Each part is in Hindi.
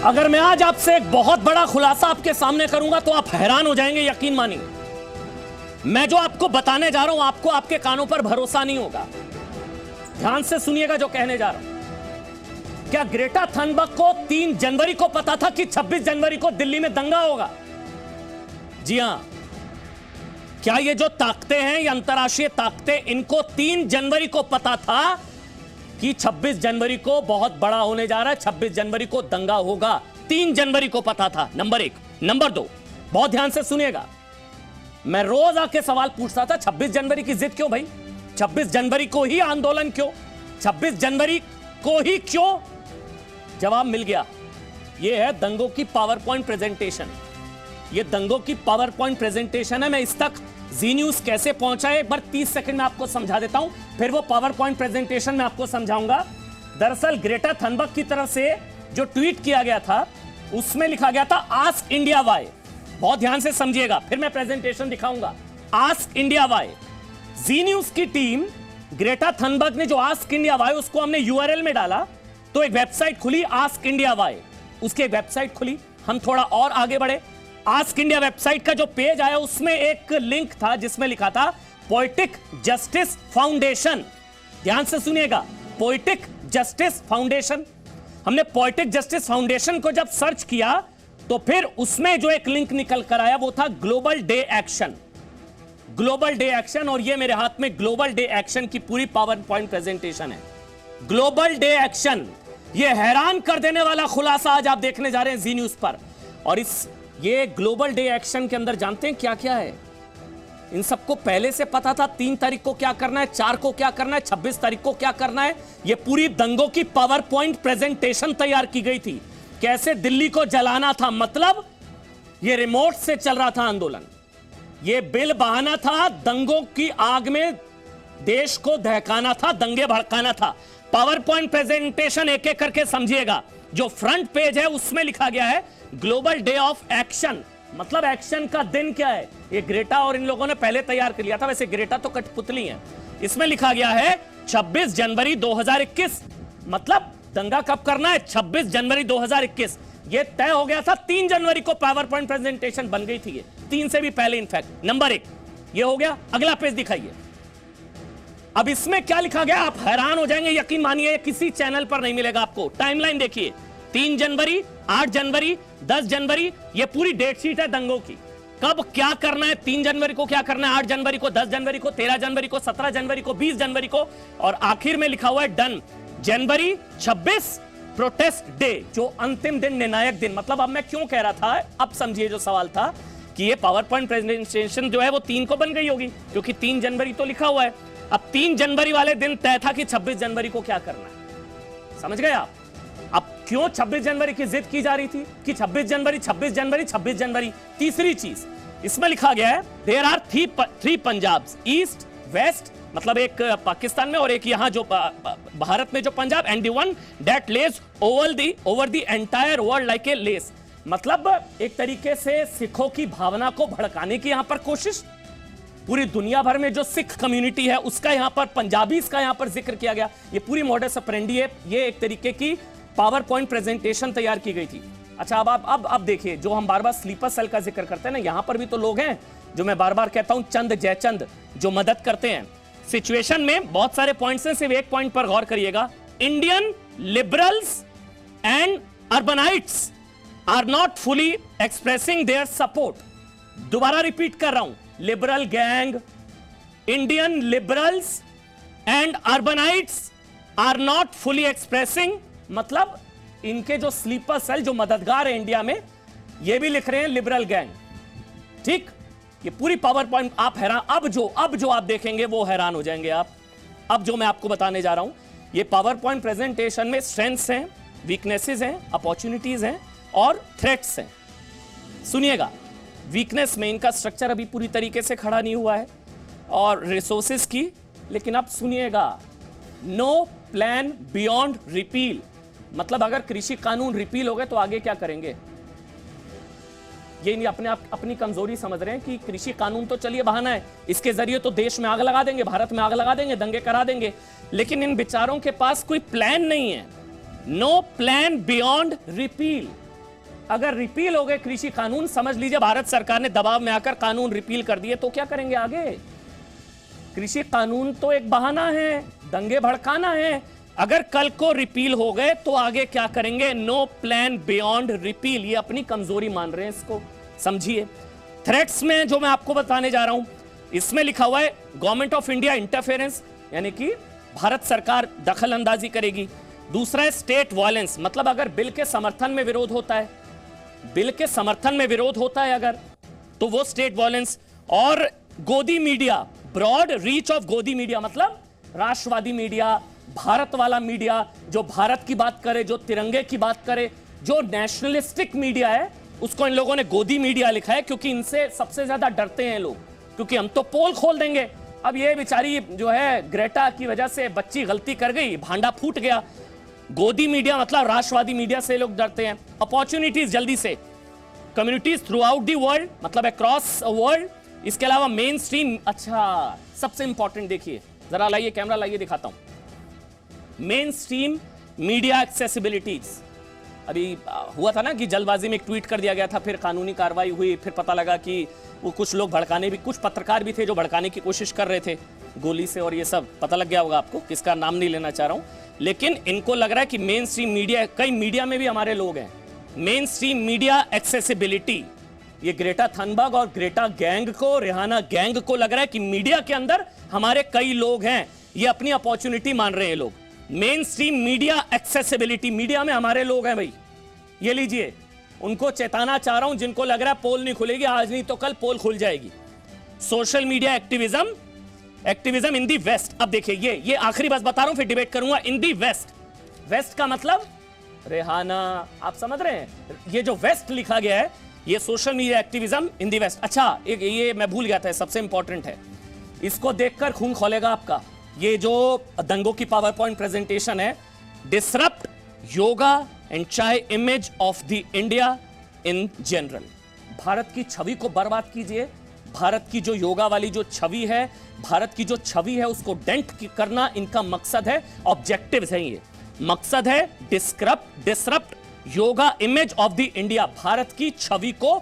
अगर मैं आज आपसे एक बहुत बड़ा खुलासा आपके सामने करूंगा तो आप हैरान हो जाएंगे, यकीन मानिए। मैं जो आपको बताने जा रहा हूं आपको आपके कानों पर भरोसा नहीं होगा। ध्यान से सुनिएगा जो कहने जा रहा हूं। क्या ग्रेटा थनबर्ग को 3 जनवरी को पता था कि 26 जनवरी को दिल्ली में दंगा होगा? जी हां। क्या ये जो ताकतें हैं, ये अंतर्राष्ट्रीय ताकतें, इनको 3 जनवरी को पता था कि 26 जनवरी को बहुत बड़ा होने जा रहा है, 26 जनवरी को दंगा होगा? 3 जनवरी को पता था, नंबर 1। नंबर 2, बहुत ध्यान से सुनिएगा। मैं रोज आके सवाल पूछता था 26 जनवरी की जिद क्यों भाई? 26 जनवरी को ही आंदोलन क्यों? 26 जनवरी को ही क्यों? जवाब मिल गया। यह है दंगों की पावर पॉइंट प्रेजेंटेशन। यह दंगों की पावर पॉइंट प्रेजेंटेशन है। मैं इस तक जी न्यूज कैसे पहुंचा है एक बार 30 सेकंड में आपको समझा देता हूं, फिर वो पावर पॉइंट प्रेजेंटेशन में आपको समझाऊंगा। दरअसल ग्रेटा थनबर्ग की तरफ से जो ट्वीट किया गया था उसमें लिखा गया था आस्क इंडिया वाई। बहुत ध्यान से समझिएगा, फिर मैं प्रेजेंटेशन दिखाऊंगा। Ask India why. Zee news की टीम, ग्रेटा थनबर्ग ने जो आस्क इंडिया वाई, उसको हमने यूआरएल में डाला तो एक वेबसाइट खुली आस्क इंडिया वाई। उसकी एक वेबसाइट खुली। हम थोड़ा और आगे बढ़े। आस्क इंडिया वेबसाइट का जो पेज आया उसमें एक लिंक था जिसमें लिखा था पोएटिक जस्टिस फाउंडेशन। ध्यान से सुनिएगा, पोएटिक जस्टिस फाउंडेशन। हमने पोएटिक जस्टिस फाउंडेशन को जब सर्च किया तो फिर उसमें जो एक लिंक निकल कर आया वो था global day action. Global day action, और ये मेरे हाथ में ग्लोबल डे एक्शन की पूरी पावर पॉइंट प्रेजेंटेशन है। ग्लोबल डे एक्शन, ये हैरान कर देने वाला खुलासा आज आप देखने जा रहे हैं जी न्यूज पर। और ये ग्लोबल डे एक्शन के अंदर जानते हैं क्या क्या है? इन सबको पहले से पता था 3 तारीख को क्या करना है, 4 को क्या करना है, 26 तारीख को क्या करना है। ये पूरी दंगों की पावर पॉइंट प्रेजेंटेशन तैयार की गई थी। कैसे दिल्ली को जलाना था, मतलब ये रिमोट से चल रहा था आंदोलन। ये बिल बहाना था, दंगों की आग में देश को दहकाना था, दंगे भड़काना था। पावर पॉइंट प्रेजेंटेशन एक एक करके समझिएगा। जो फ्रंट पेज है उसमें लिखा गया है ग्लोबल डे ऑफ एक्शन, मतलब एक्शन का दिन क्या है? ये ग्रेटा और इन लोगों ने पहले तैयार कर लिया था। वैसे ग्रेटा तो कठपुतली है। इसमें लिखा गया है 26 जनवरी 2021, मतलब दंगा कब करना है? 26 जनवरी 2021। ये तय हो गया था। 3 जनवरी को पावर पॉइंट प्रेजेंटेशन बन गई थी, ये 3 से भी पहले इनफैक्ट। नंबर 1 ये हो गया। अगला पेज दिखाइए। अब इसमें क्या लिखा गया आप हैरान हो जाएंगे, यकीन मानिए किसी चैनल पर नहीं मिलेगा आपको। टाइमलाइन देखिए, 3 जनवरी, 8 जनवरी, 10 जनवरी, ये पूरी डेट शीट है दंगों की। कब क्या करना है? 3 जनवरी को क्या करना है, 8 जनवरी को, 10 जनवरी को, 13 जनवरी को, 17 जनवरी को, 20 जनवरी को, और आखिर में लिखा हुआ है डन। जनवरी 26 प्रोटेस्ट डे, जो अंतिम दिन, निर्णायक दिन। मतलब अब मैं क्यों कह रहा था, अब समझिए जो सवाल था कि ये पावर पॉइंट प्रेजेंटेशन जो है वो 3 को बन गई होगी, क्योंकि 3 जनवरी तो लिखा हुआ है। अब 3 जनवरी वाले दिन तय था कि 26 जनवरी को क्या करना है। समझ गए आप? अब क्यों 26 जनवरी की जिद की जा रही थी कि 26 जनवरी, 26 जनवरी, 26 जनवरी? तीसरी चीज इसमें लिखा गया है there are 3 Punjabs, east west, मतलब एक पाकिस्तान में और एक यहां जो भारत में जो Punjab, and the one that lays over the entire world like a lace. मतलब एक तरीके से सिखों की भावना को भड़काने की यहां पर कोशिश। पूरी दुनिया भर में जो सिख कम्युनिटी है उसका यहां पर, पंजाबीज का यहां पर जिक्र किया गया। ये पूरी मॉडस ऑपरेंडी है। ये एक तरीके की पावर पॉइंट प्रेजेंटेशन तैयार की गई थी। अच्छा, अब देखिए, जो हम बार बार स्लीपर सेल का जिक्र करते हैं ना, यहां पर भी तो लोग हैं जो मैं बार बार कहता हूं चंद जयचंद, जो मदद करते हैं सिचुएशन में। बहुत सारे पॉइंट्स हैं, सिर्फ एक पॉइंट पर गौर करिएगा। Indian liberals and urbanites are not fully expressing their support. दोबारा रिपीट कर रहा हूं, liberal gang, Indian liberals and urbanites are not fully expressing, मतलब इनके जो स्लीपर सेल, जो मददगार है इंडिया में, ये भी लिख रहे हैं लिबरल गैंग। ठीक, ये पूरी पावर पॉइंट आप हैरान, अब जो आप देखेंगे वो हैरान हो जाएंगे आप। अब जो मैं आपको बताने जा रहा हूं, ये पावर पॉइंट प्रेजेंटेशन में स्ट्रेंथ्स हैं, वीकनेसेस हैं, अपॉर्चुनिटीज हैं और थ्रेट्स हैं। सुनिएगा, वीकनेस में इनका स्ट्रक्चर अभी पूरी तरीके से खड़ा नहीं हुआ है, और रिसोर्सेज की। लेकिन अब सुनिएगा, नो प्लान बियॉन्ड रिपील, मतलब अगर कृषि कानून रिपील हो गए तो आगे क्या करेंगे? ये नहीं, अपनी कमजोरी समझ रहे हैं कि कृषि कानून तो चलिए बहाना है, इसके जरिए तो देश में आग लगा देंगे, भारत में आग लगा देंगे, दंगे करा देंगे। लेकिन इन बेचारों के पास कोई प्लान नहीं है। No plan beyond repeal. अगर रिपील हो गए कृषि कानून, समझ लीजिए भारत सरकार ने दबाव में आकर कानून रिपील कर दिए, तो क्या करेंगे आगे? कृषि कानून तो एक बहाना है, दंगे भड़काना है। अगर कल को रिपील हो गए तो आगे क्या करेंगे? No plan beyond repeal. ये अपनी कमजोरी मान रहे हैं, इसको समझिए। थ्रेट्स में जो मैं आपको बताने जा रहा हूं, इसमें लिखा हुआ है गवर्नमेंट ऑफ इंडिया इंटरफेरेंस, यानी कि भारत सरकार दखल अंदाजी करेगी। दूसरा है स्टेट वायलेंस, मतलब अगर बिल के समर्थन में विरोध होता है, बिल के समर्थन में विरोध होता है अगर, तो वो स्टेट वायलेंस। और गोदी मीडिया, ब्रॉड रीच ऑफ गोदी मीडिया, मतलब राष्ट्रवादी मीडिया, भारत वाला मीडिया, जो भारत की बात करे, जो तिरंगे की बात करे, जो नेशनलिस्टिक मीडिया है, उसको इन लोगों ने गोदी मीडिया लिखा है, क्योंकि इनसे सबसे ज्यादा डरते हैं लोग, क्योंकि हम तो पोल खोल देंगे। अब ये बेचारी जो है ग्रेटा की वजह से बच्ची गलती कर गई, भांडा फूट गया। गोदी मीडिया मतलब राष्ट्रवादी मीडिया से लोग डरते हैं। अपॉर्चुनिटीज जल्दी से, communities through out the world, मतलब अक्रॉस वर्ल्ड। इसके अलावा मेन स्ट्रीम, अच्छा सबसे इंपॉर्टेंट देखिए, जरा लाइए कैमरा लाइए, दिखाता हूं। Mainstream media accessibilities. अभी हुआ था ना कि जल्दबाजी में एक ट्वीट कर दिया गया था, फिर कानूनी कार्रवाई हुई, फिर पता लगा कि वो कुछ लोग भड़काने भी, कुछ पत्रकार भी थे जो भड़काने की कोशिश कर रहे थे गोली से, और ये सब पता लग गया होगा आपको, किसका नाम नहीं लेना चाह रहा हूं। लेकिन इनको लग रहा है कि मेन स्ट्रीम मीडिया, कई मीडिया में भी हमारे लोग हैं, मेन स्ट्रीम मीडिया एक्सेसिबिलिटी, ये ग्रेटा थनबर्ग और ग्रेटा गैंग को, रिहाना गैंग को लग रहा है कि मीडिया के अंदर हमारे कई लोग हैं, ये अपनी अपॉर्चुनिटी मान रहे हैं लोग। Main stream media accessibility, media में हमारे लोग हैं भाई, ये लीजिए। उनको चेताना चाह रहा हूं जिनको लग रहा है पोल नहीं खुलेगी, आज नहीं तो कल पोल खुल जाएगी। सोशल मीडिया एक्टिविज्म, एक्टिविज्म इन दी वेस्ट। अब देखिए ये आखिरी बात बता रहा हूं, फिर डिबेट करूंगा। इन दी वेस्ट, वेस्ट का मतलब रेहाना, आप समझ रहे हैं? ये जो वेस्ट लिखा गया है, ये सोशल मीडिया एक्टिविज्म इन दी वेस्ट। अच्छा ये मैं भूल गया था, सबसे इंपॉर्टेंट है, इसको देखकर खून खोलेगा आपका। ये जो दंगों की पावर पॉइंट प्रेजेंटेशन है, डिसरप्ट योगा एंड चाय image of the India in general. Bharat की छवि को बर्बाद कीजिए, भारत की जो योगा वाली जो छवि है, भारत की जो छवि है, उसको डेंट करना इनका मकसद है, ऑब्जेक्टिव्स है ये। मकसद है disrupt yoga image of the India, Bharat की छवि को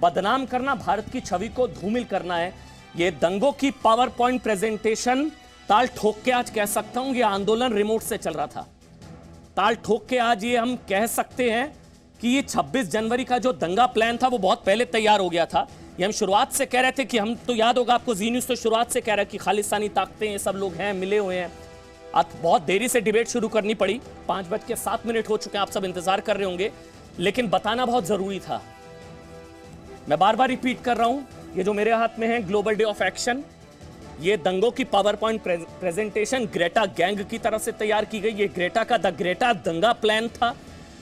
बदनाम करना, भारत की छवि को धूमिल करना है। ये दंगों की पावर पॉइंट प्रेजेंटेशन, ताल ठोक के आज कह सकता हूं, ये आंदोलन रिमोट से चल रहा था। ताल ठोक के आज ये हम कह सकते हैं कि ये 26 जनवरी का जो दंगा प्लान था वो बहुत पहले तैयार हो गया था। ये हम शुरुआत से कह रहे थे कि हम तो, याद होगा आपको, जी न्यूज़ तो शुरुआत से कह रहा है कि खालिस्तानी ताकतें, ये सब लोग हैं, मिले हुए हैं। आज बहुत देरी से डिबेट शुरू करनी पड़ी, 5:07 हो चुके हैं, आप सब इंतजार कर रहे होंगे, लेकिन बताना बहुत जरूरी था। मैं बार बार रिपीट कर रहा हूं, ये जो मेरे हाथ में है ग्लोबल डे ऑफ एक्शन, ये दंगों की power point presentation Greta gang की तरफ से तैयार की गई। ये ग्रेटा का द ग्रेटा दंगा प्लान था,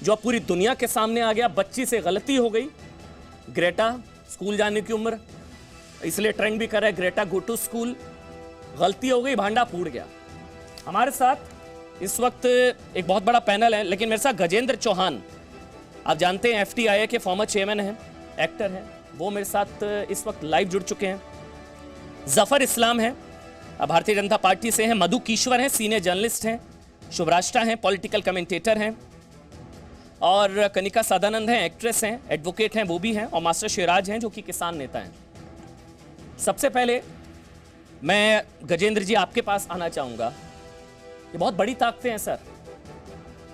जो पूरी दुनिया के सामने आ गया। बच्ची से गलती हो गई, ग्रेटा स्कूल जाने की उम्र, इसलिए ट्रेंड भी कर रहा है ग्रेटा गो टू स्कूल, गलती हो गई, भांडा फूट गया। हमारे साथ इस वक्त एक बहुत बड़ा पैनल है, लेकिन मेरे साथ गजेंद्र चौहान, आप जानते हैं FTIA के फॉर्मर चेयरमैन हैं, एक्टर हैं, वो मेरे साथ इस वक्त लाइव जुड़ चुके हैं। जफर इस्लाम है, भारतीय जनता पार्टी से हैं। मधु कीश्वर हैं, सीनियर जर्नलिस्ट हैं। शुभराष्ट्रा हैं, पॉलिटिकल कमेंटेटर हैं। और कनिका सदानंद हैं, एक्ट्रेस हैं, एडवोकेट हैं, वो भी हैं। और मास्टर शिवराज हैं, जो कि किसान नेता हैं। सबसे पहले मैं गजेंद्र जी आपके पास आना चाहूंगा। ये बहुत बड़ी ताकतें हैं सर,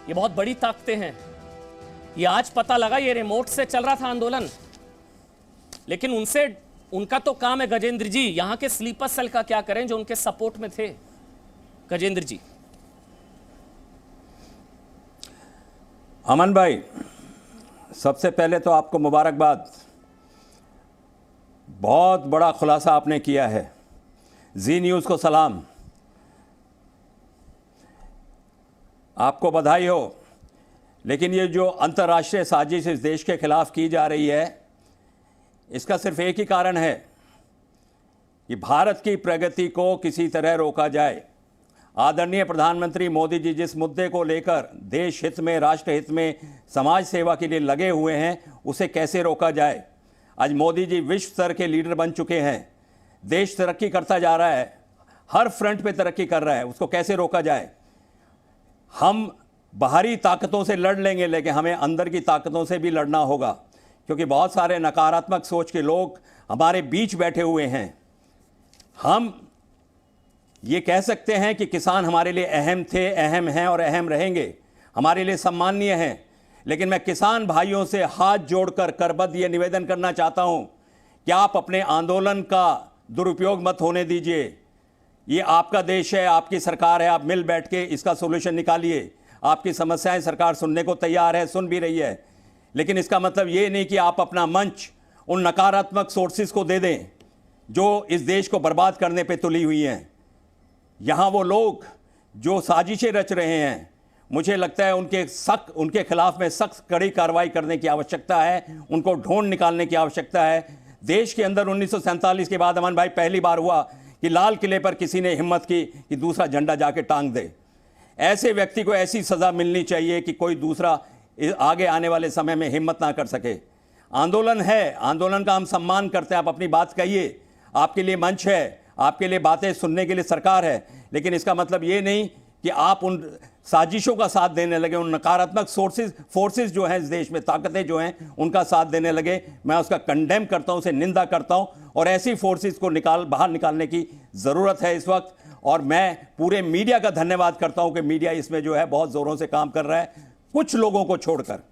ये बहुत बड़ी ताकतें हैं। ये आज पता लगा ये रिमोट से चल रहा था आंदोलन, लेकिन उनका तो काम है गजेंद्र जी, यहां के स्लीपर सेल का क्या करें जो उनके सपोर्ट में थे। गजेंद्र जी। अमन भाई, सबसे पहले तो आपको मुबारकबाद, बहुत बड़ा खुलासा आपने किया है। जी न्यूज़ को सलाम, आपको बधाई हो। लेकिन ये जो अंतर्राष्ट्रीय साजिश इस देश के खिलाफ की जा रही है, इसका सिर्फ एक ही कारण है कि भारत की प्रगति को किसी तरह रोका जाए। आदरणीय प्रधानमंत्री मोदी जी जिस मुद्दे को लेकर देश हित में, राष्ट्र हित में, समाज सेवा के लिए लगे हुए हैं, उसे कैसे रोका जाए। आज मोदी जी विश्व स्तर के लीडर बन चुके हैं, देश तरक्की करता जा रहा है, हर फ्रंट पे तरक्की कर रहा है, उसको कैसे रोका जाए। हम बाहरी ताकतों से लड़ लेंगे, लेकिन हमें अंदर की ताकतों से भी लड़ना होगा, क्योंकि बहुत सारे नकारात्मक सोच के लोग हमारे बीच बैठे हुए हैं। हम ये कह सकते हैं कि किसान हमारे लिए अहम थे, अहम हैं और अहम रहेंगे, हमारे लिए सम्माननीय हैं, लेकिन मैं किसान भाइयों से हाथ जोड़कर करबद्ध ये निवेदन करना चाहता हूं कि आप अपने आंदोलन का दुरुपयोग मत होने दीजिए। ये आपका देश है, आपकी सरकार है, आप मिल बैठ के इसका सोल्यूशन निकालिए। आपकी समस्याएं सरकार सुनने को तैयार है, सुन भी रही है, लेकिन इसका मतलब ये नहीं कि आप अपना मंच उन नकारात्मक सोर्सेज को दे दें जो इस देश को बर्बाद करने पे तुली हुई हैं। यहाँ वो लोग जो साजिशें रच रहे हैं, मुझे लगता है उनके खिलाफ में सख्त कड़ी कार्रवाई करने की आवश्यकता है, उनको ढूंढ निकालने की आवश्यकता है। देश के अंदर 1947 के बाद अमन भाई पहली बार हुआ कि लाल किले पर किसी ने हिम्मत की कि दूसरा झंडा जाके टांग दे। ऐसे व्यक्ति को ऐसी सज़ा मिलनी चाहिए कि कोई दूसरा आगे आने वाले समय में हिम्मत ना कर सके। आंदोलन है, आंदोलन का हम सम्मान करते हैं, आप अपनी बात कहिए, आपके लिए मंच है, आपके लिए बातें सुनने के लिए सरकार है, लेकिन इसका मतलब ये नहीं कि आप उन साजिशों का साथ देने लगे, उन नकारात्मक फोर्सेस जो हैं इस देश में, ताकतें जो हैं, उनका साथ देने लगे। मैं उसका कंडेम करता हूं, उसे निंदा करता हूं, और ऐसी फोर्सेस को बाहर निकालने की ज़रूरत है इस वक्त। और मैं पूरे मीडिया का धन्यवाद करता हूं कि मीडिया इसमें जो है बहुत ज़ोरों से काम कर रहा है, कुछ लोगों को छोड़कर।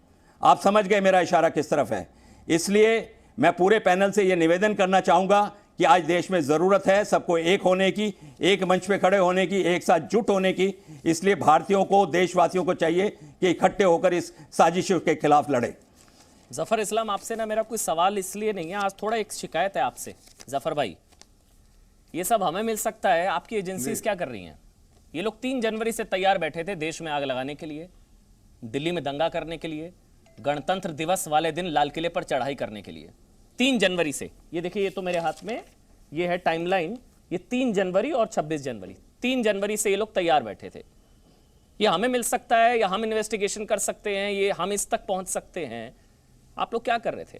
आप समझ गए मेरा इशारा किस तरफ है। इसलिए मैं पूरे पैनल से ये निवेदन करना चाहूँगा कि आज देश में ज़रूरत है सबको एक होने की, एक मंच पे खड़े होने की, एक साथ जुट होने की। इसलिए भारतीयों को, देशवासियों को चाहिए कि इकट्ठे होकर इस साजिश के खिलाफ लड़े। जफर इस्लाम, आपसे ना मेरा कोई सवाल इसलिए नहीं है, आज थोड़ा एक शिकायत है आपसे। जफर भाई, ये सब हमें मिल सकता है, आपकी एजेंसीज क्या कर रही हैं? ये लोग 3 जनवरी से तैयार बैठे थे देश में आग लगाने के लिए, दिल्ली में दंगा करने के लिए, गणतंत्र दिवस वाले दिन लाल किले पर चढ़ाई करने के लिए। 3 जनवरी से, ये देखिए, ये तो मेरे हाथ में ये है टाइमलाइन, ये 3 जनवरी और 26 जनवरी, 3 जनवरी से ये लोग तैयार बैठे थे। ये हमें मिल सकता है, या हम इन्वेस्टिगेशन कर सकते हैं, ये हम इस तक पहुंच सकते हैं। आप लोग क्या कर रहे थे?